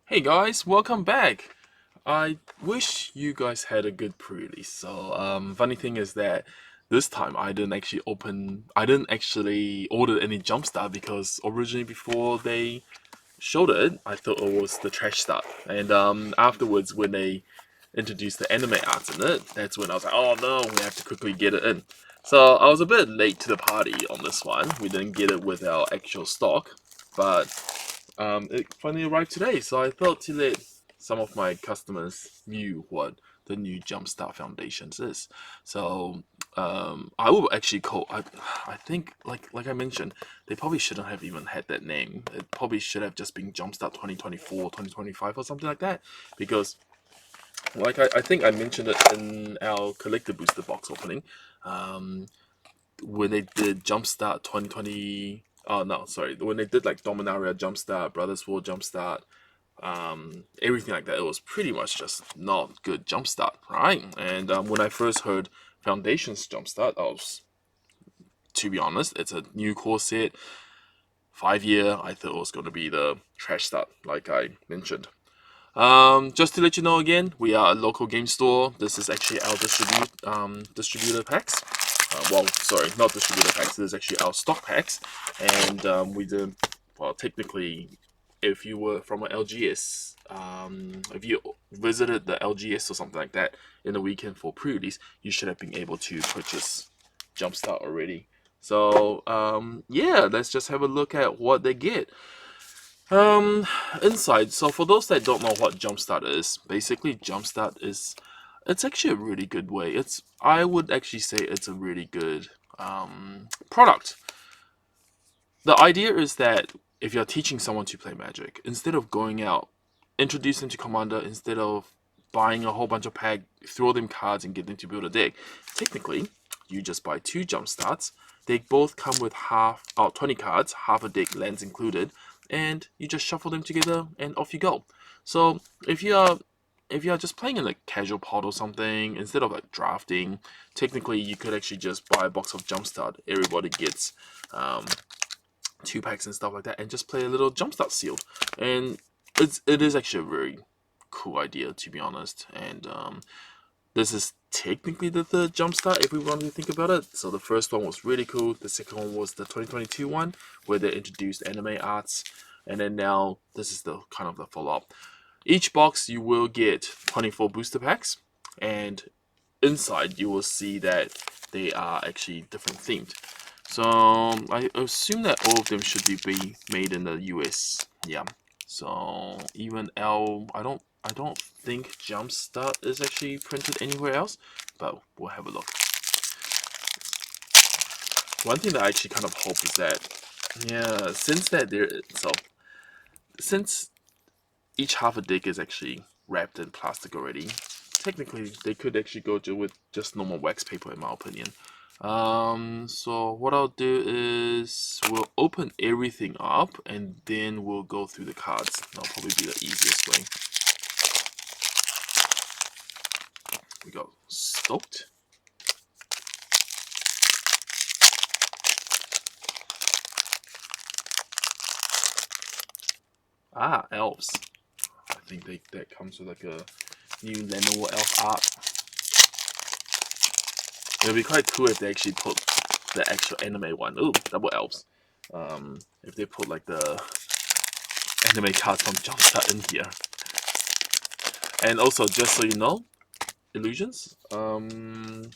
Hey guys, welcome back. I wish you guys had a good pre-release. Funny thing is that this time I didn't actually order any Jumpstart because originally before they showed it, I thought it was the trash start. And afterwards, when they introduced the anime arts in it, that's when I was like, oh no, we have to quickly get it in. So I was a bit late to the party on this one. We didn't get it with our actual stock, but it finally arrived today, so I thought to let some of my customers view what the new Jumpstart Foundations is. I will actually call. I think like I mentioned, they probably shouldn't have even had that name. It probably should have just been Jumpstart 2024, 2025 or something like that. Because I think I mentioned it in our collector booster box opening. Um, when they did Jumpstart 2020. Oh no, sorry. When they did like Dominaria Jumpstart, Brothers War Jumpstart, everything like that, it was pretty much just not good Jumpstart, right? And when I first heard Foundations Jumpstart, I was, to be honest, it's a new core set, 5 year. I thought it was going to be the trash start, like I mentioned. Just to let you know again, we are a local game store. This is actually our distributor packs. Sorry, not distributor packs. This is actually our stock packs, and we did. Well, technically, if you were from an LGS, if you visited the LGS or something like that in the weekend for pre-release, you should have been able to purchase Jumpstart already. Yeah, let's just have a look at what they get. Um, Inside. So for those that don't know what Jumpstart is, basically Jumpstart is, it's actually a really good way. I would actually say it's a really good product. The idea is that if you're teaching someone to play Magic, instead of going out, introduce them to Commander, instead of buying a whole bunch of pack, throw them cards and get them to build a deck, technically you just buy two Jumpstarts. They both come with 20 cards, half a deck, lands included, and you just shuffle them together and off you go. So if you are just playing in like casual pod or something, instead of like drafting, technically you could actually just buy a box of Jumpstart. Everybody gets um, two packs and stuff like that, and just play a little Jumpstart sealed. And it is actually a very cool idea, to be honest. And this is technically the third Jumpstart if we want to think about it. So the first one was really cool. The second one was the 2022 one where they introduced anime arts, and then now this is the kind of the follow up. Each box you will get 24 booster packs, and inside you will see that they are actually different themed. So I assume that all of them should be made in the US. Yeah. So even I don't think Jumpstart is actually printed anywhere else, but we'll have a look. One thing that I actually kind of hope is that, yeah, since each half a deck is actually wrapped in plastic already, technically they could actually go with just normal wax paper in my opinion. So what I'll do is we'll open everything up and then we'll go through the cards. That'll probably be the easiest way. We got Stoked. Elves. I think that comes with like a new Lenovo elf art. It'll be quite cool if they actually put the actual anime one. Ooh, double elves. If they put like the anime cards from Jumpstart in here. And also, just so you know, illusions. Jumpstart,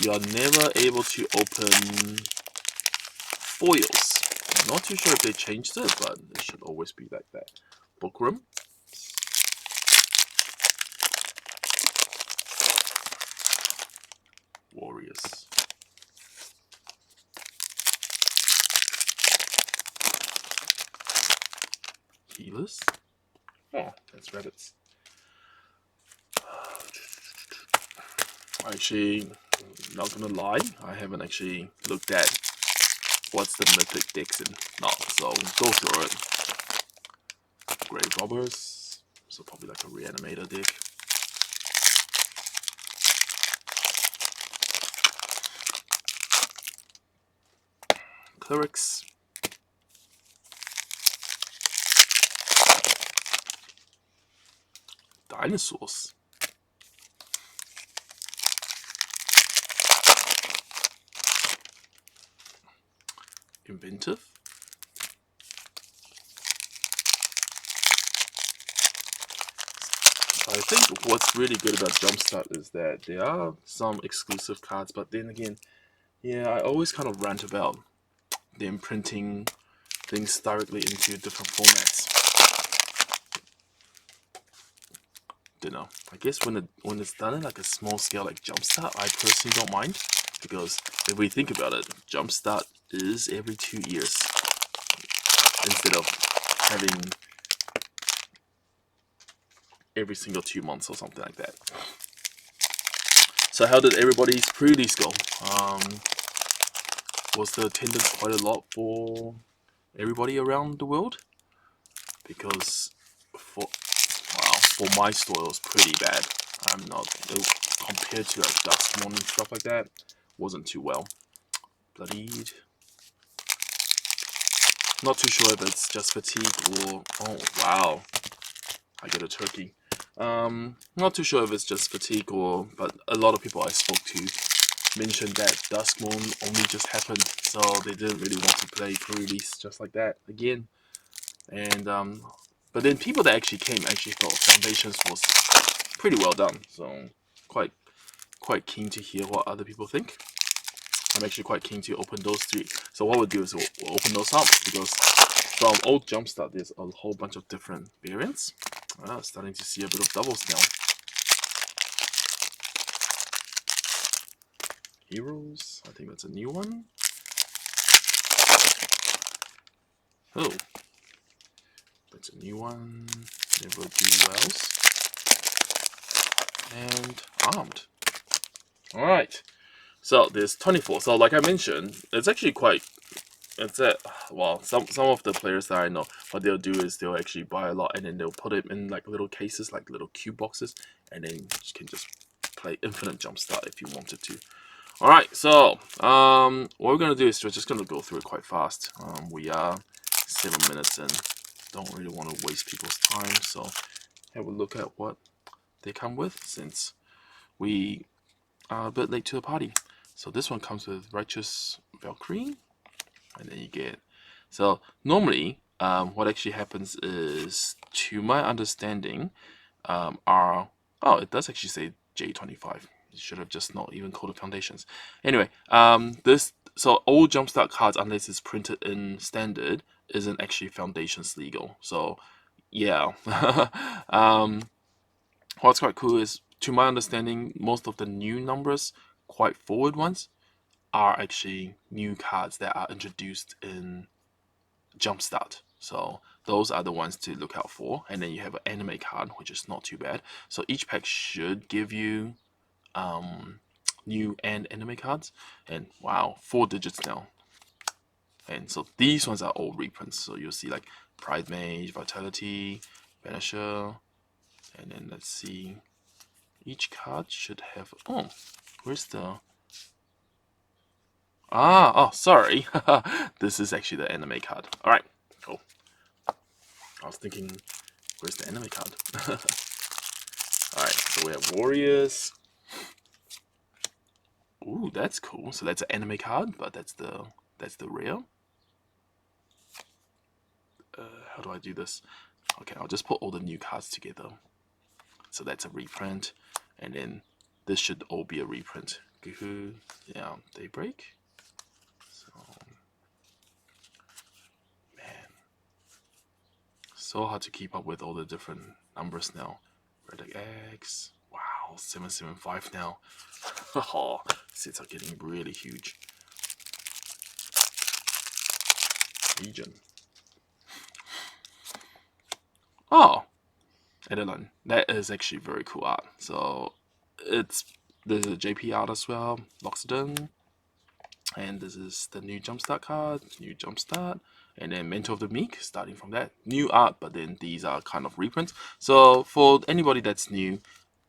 you are never able to open foils. I'm not too sure if they changed it, but it should always be like that. Bookroom. Warriors. Healers. Oh, that's rabbits. Actually, not gonna lie, I haven't actually looked at what's the mythic decks in. No, so go through it. Grave Robbers, so probably like a reanimator deck. Clerics. dinosaurs. Inventive. I think what's really good about Jumpstart is that there are some exclusive cards, but then again, yeah, I always kind of rant about them printing things directly into different formats. Don't know. I guess when it's done in like a small scale like Jumpstart, I personally don't mind, because if we think about it, Jumpstart is every 2 years instead of having every single 2 months or something like that. So how did everybody's pre-release go? Was the attendance quite a lot for everybody around the world? Because for my store it was pretty bad. Compared to like Duskmon and stuff like that, wasn't too well. Bloodied. Not too sure if it's just fatigue or oh wow, I get a turkey. Not too sure if it's just fatigue but a lot of people I spoke to mentioned that Duskmon only just happened, so they didn't really want to play pre-release just like that again. And but then people that actually came actually thought Foundations was pretty well done, so quite keen to hear what other people think. I'm actually quite keen to open those 3. So what we'll do is we'll open those up, because from old Jumpstart there's a whole bunch of different variants. Starting to see a bit of doubles now. Heroes, I think that's a new one. Oh, that's a new one. Never do wells. And armed. Alright, so there's 24. So like I mentioned, it's actually well, some of the players that I know, what they'll do is they'll actually buy a lot and then they'll put it in like little cases, like little cube boxes, and then you can just play infinite Jumpstart if you wanted to. Alright, so what we're gonna do is we're just gonna go through it quite fast. We are 7 minutes in, don't really want to waste people's time, so have a look at what they come with, since we are a bit late to the party. So this one comes with Righteous Valkyrie, and then you get, so normally what actually happens is, to my understanding, it does actually say J25. You should have just not even called it Foundations. Anyway, so all Jumpstart cards, unless it's printed in standard, isn't actually Foundations legal. So yeah. What's quite cool is, to my understanding, most of the new numbers, quite forward ones, are actually new cards that are introduced in Jumpstart. So those are the ones to look out for. And then you have an anime card, which is not too bad. So each pack should give you new and anime cards. And wow, 4 digits now. And so these ones are all reprints. So you'll see like Pride Mage, Vitality, Vanisher, and then let's see. Each card should have, oh, where's the, sorry. This is actually the anime card. Alright, cool. I was thinking, where's the anime card? Alright, so we have Warriors. Ooh, that's cool. So that's an anime card, but that's the rare. How do I do this? Okay, I'll just put all the new cards together. So that's a reprint, and then this should all be a reprint. Yeah, Daybreak. So, man, so hard to keep up with all the different numbers now. Red X. Wow, 775 now. Oh, sets are getting really huge. Legion. Oh, Edelon. That is actually very cool art. So there's a JP art as well, Loxodon. And this is the new Jumpstart card, new Jumpstart, and then Mentor of the Meek, starting from that. New art, but then these are kind of reprints. So for anybody that's new,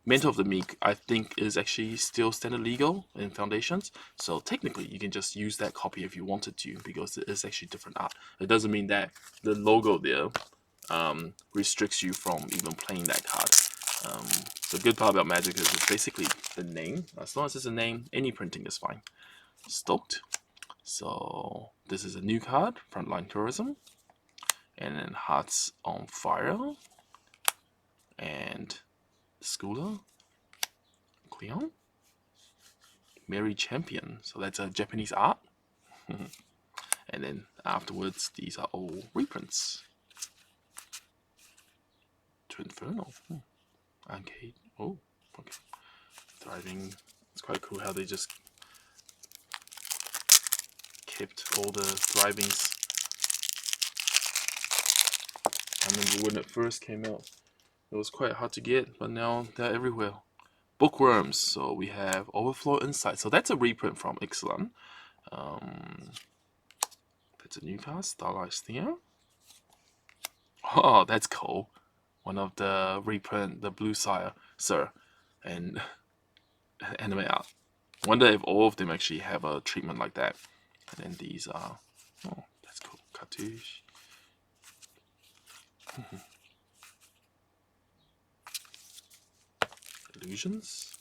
Mentor of the Meek, I think, is actually still standard legal in Foundations. So technically, you can just use that copy if you wanted to, because it is actually different art. It doesn't mean that the logo there restricts you from even playing that card. The good part about Magic is it's basically the name. As long as it's a name, any printing is fine. Stoked. So this is a new card, Frontline Tourism, and then Hearts on Fire, and Schooler, Cleon, Mary Champion. So that's a Japanese art. And then afterwards, these are all reprints. To Inferno. Arcade. Oh, okay. Thriving. It's quite cool how they just kept all the Thrivings. I remember when it first came out, it was quite hard to get, but now they're everywhere. Bookworms. So we have Overflow Insight. So that's a reprint from Ixalan. That's a new card, Starlight Sneer. Oh, that's cool. One of the reprint, the Blue Sire, Sir, and anime art. Wonder if all of them actually have a treatment like that. And then these are, oh, that's cool. Cartouche. Illusions.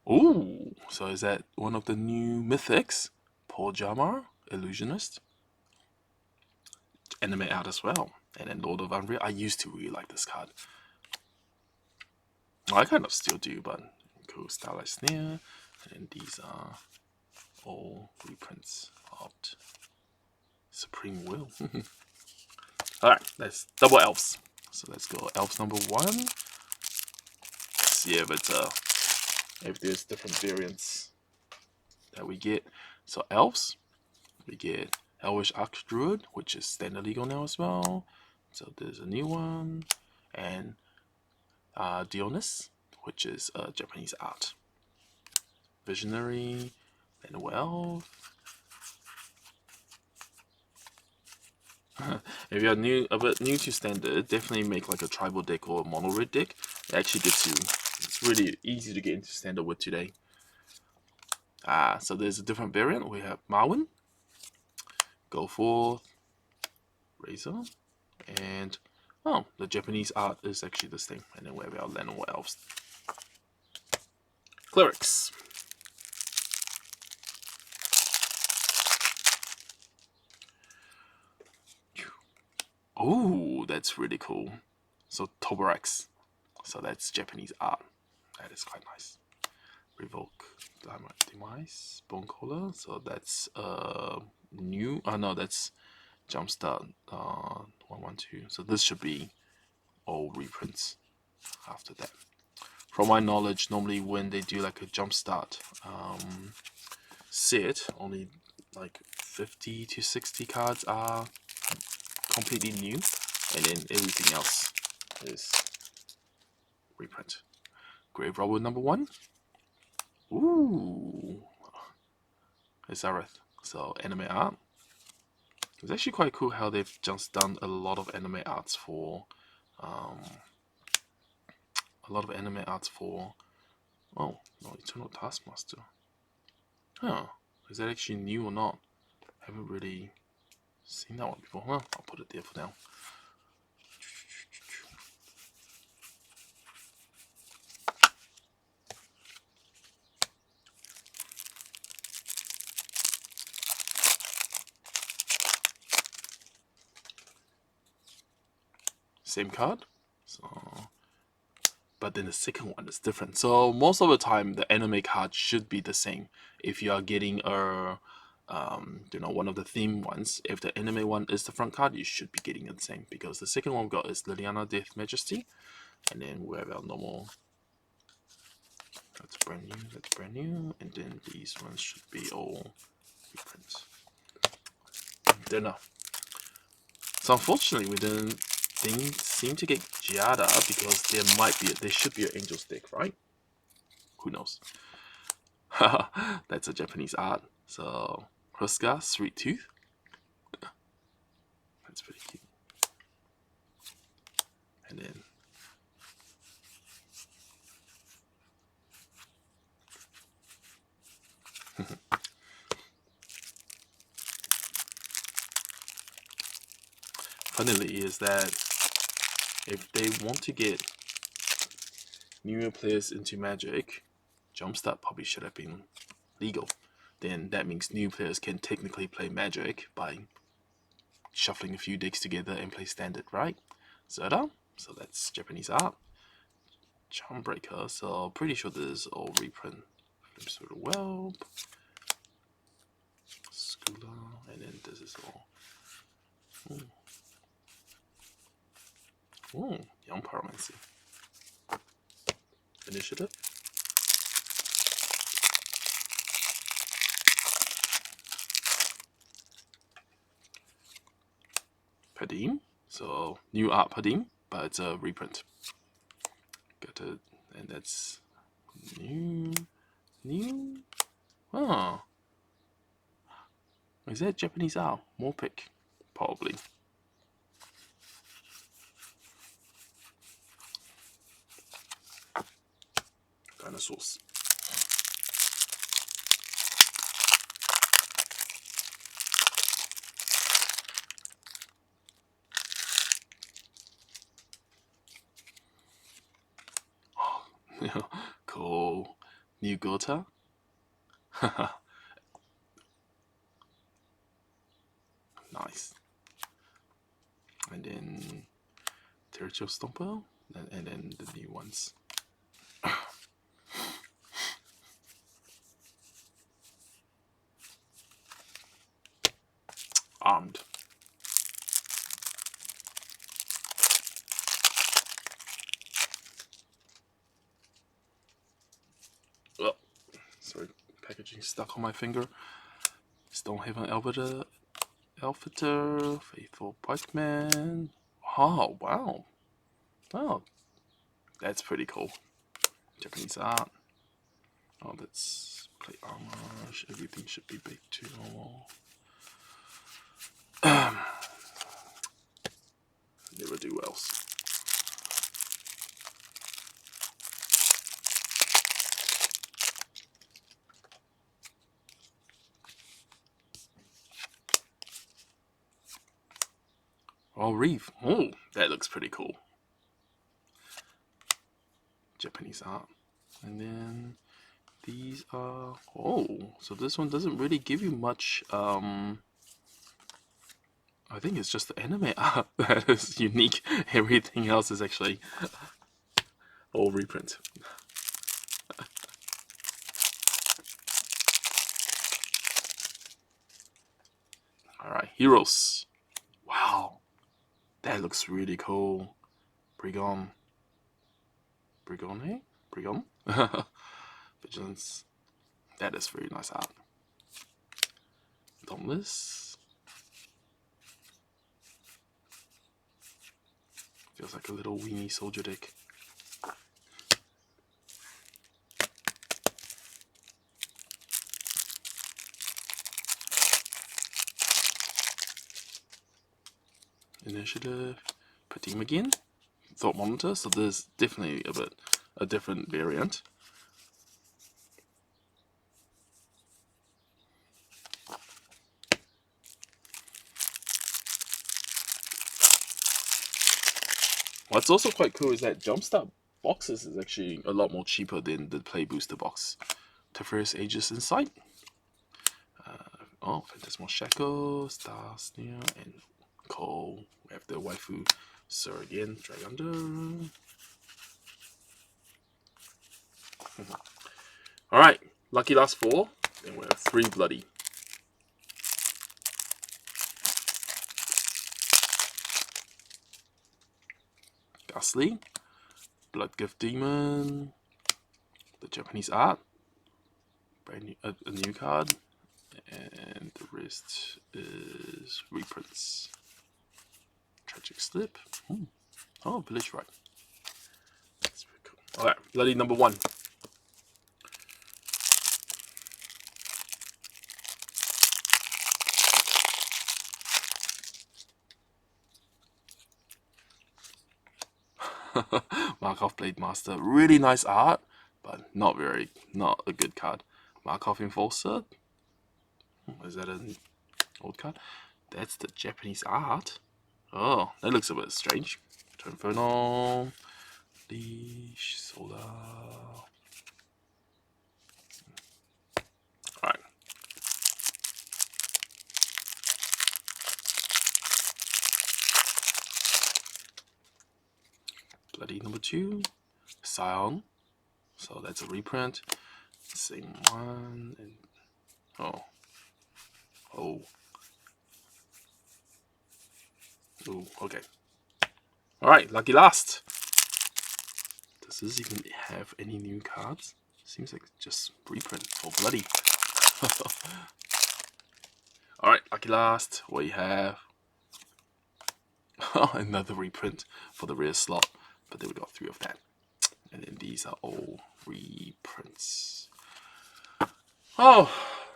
Ooh, so is that one of the new mythics? Paul Jamar, Illusionist. Anime art as well. And then Lord of Unreal. I used to really like this card. Well, I kind of still do, but cool. Starlight Sneer. And then these are all reprints of Supreme Will. Alright, that's double elves. So let's go elves number 1. Let's see if it's if there's different variants that we get. So elves, we get Elvish Archdruid, which is standard legal now as well. So there's a new one, and Dionys, which is Japanese art. Visionary, and Elf. If you're a bit new to standard, definitely make like a tribal deck or a mono red deck. It actually gets you. It's really easy to get into standard with today. So there's a different variant. We have Marwyn, Go Forth, Razor, and oh, the Japanese art is actually the same. And then we have our Llanowar elves. Clerics. Oh, that's really cool. So Toborax. So that's Japanese art. That is quite nice. Revoke, Demise, Bonecaller. So that's new. No, that's Jumpstart 112. So this should be all reprints after that. From my knowledge, normally when they do like a Jumpstart set, only like 50 to 60 cards are completely new, and then everything else is reprint. Grave Robber number 1. Ooh, Zareth. So anime art. It's actually quite cool how they've just done a lot of anime arts for oh no, Eternal Taskmaster. Huh, is that actually new or not? I haven't really seen that one before. Well, I'll put it there for now. Same card. So, but then the second one is different. So most of the time, the anime card should be the same. If you are getting a one of the theme ones, if the anime one is the front card, you should be getting it the same, because the second one we got is Liliana Death Majesty, and then we have our normal. That's brand new, and then these ones should be all reprints. Dinner. So unfortunately, we didn't seem to get Giada, because there should be an Angel's deck, right? Who knows? That's a Japanese art. So Hruska, Sweet Tooth. That's pretty cute. And then Funnily is that if they want to get newer players into Magic, Jumpstart probably should have been legal. Then that means new players can technically play Magic by shuffling a few decks together and play standard, right? Zerda, so that's Japanese art. Charmbreaker, so pretty sure this is all reprint. Sort of Whelp, Schooler, and then this is all. Young Pyromancy. Initiative. Padim, so new art Padim, but it's a reprint. Got it, and that's new. Oh, is that Japanese art? Morpic, probably. Dinosaurs. Cool. New Gota. Nice. And then Territorial Stomper, and then the new ones. Armed. Oh, sorry, packaging stuck on my finger. Stonehaven Elfiter, Faithful Pikeman. Oh, wow. Oh, that's pretty cool. Japanese art. Oh, that's plate armor. Everything should be baked to normal. Never do else. Oh, Reef. Oh, that looks pretty cool. Japanese art. And then these are... Oh, so this one doesn't really give you much... I think it's just the anime art that is unique. Everything else is actually all reprint. Alright, Heroes. Wow, that looks really cool. Brigon. Brigone? Brigon? Vigilance. That is very nice art. Dauntless. Feels like a little weenie soldier deck. Initiative. Padim again. Thought Monitor, so there's definitely a different variant. What's also quite cool is that Jumpstart boxes is actually a lot more cheaper than the Play Booster box. Teferi's Aegis Insight. Phantasmal Shackle, Star Sneer, and Cole. We have the waifu Sir again, Dragonder. Alright, lucky last 4. Then we have 3 bloody. Ghastly, Bloodgift Demon, the Japanese art, brand new, a new card, and the rest is reprints. Tragic Slip. Oh, Village Rite. That's pretty cool. Alright, bloody number 1. Markov Blade Master. Really nice art, but not a good card. Markov Enforcer. Is that an old card? That's the Japanese art. Oh, that looks a bit strange. Infernal, Leash, Solar. Alright. Bloody number 2. Scion. So that's a reprint. Same one. And oh. Ooh, okay. Alright, lucky last. Does this even have any new cards? Seems like just reprint. Oh, bloody. Alright, lucky last. What you have? Another reprint for the rear slot. But then we got 3 of that. And then these are all reprints. Oh,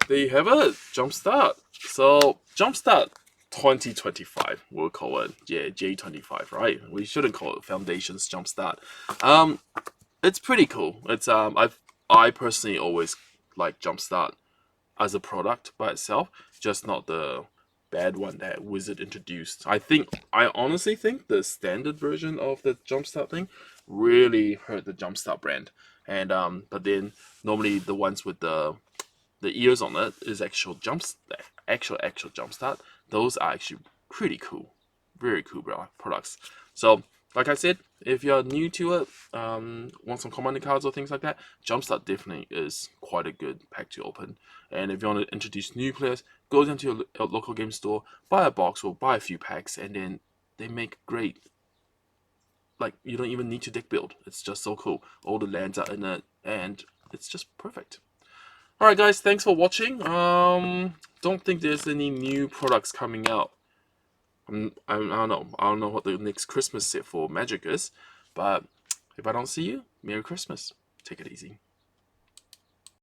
there you have it. Jumpstart. So, Jumpstart 2025, we'll call it. Yeah, J25, right? We shouldn't call it Foundations Jumpstart. It's pretty cool. It's I personally always like Jumpstart as a product by itself, just not the bad one that Wizard introduced. I honestly think the standard version of the Jumpstart thing really hurt the Jumpstart brand. And but then normally the ones with the ears on it is actual Jumpstart. Those are actually pretty cool, very cool products. So like I said, if you're new to it, want some commander cards or things like that, Jumpstart definitely is quite a good pack to open. And if you want to introduce new players, go down to your local game store, buy a box or buy a few packs, and then they make great. Like, you don't even need to deck build. It's just so cool. All the lands are in it, and it's just perfect. Alright guys, thanks for watching. Don't think there's any new products coming out. I don't know. I don't know what the next Christmas set for Magic is. But if I don't see you, Merry Christmas. Take it easy.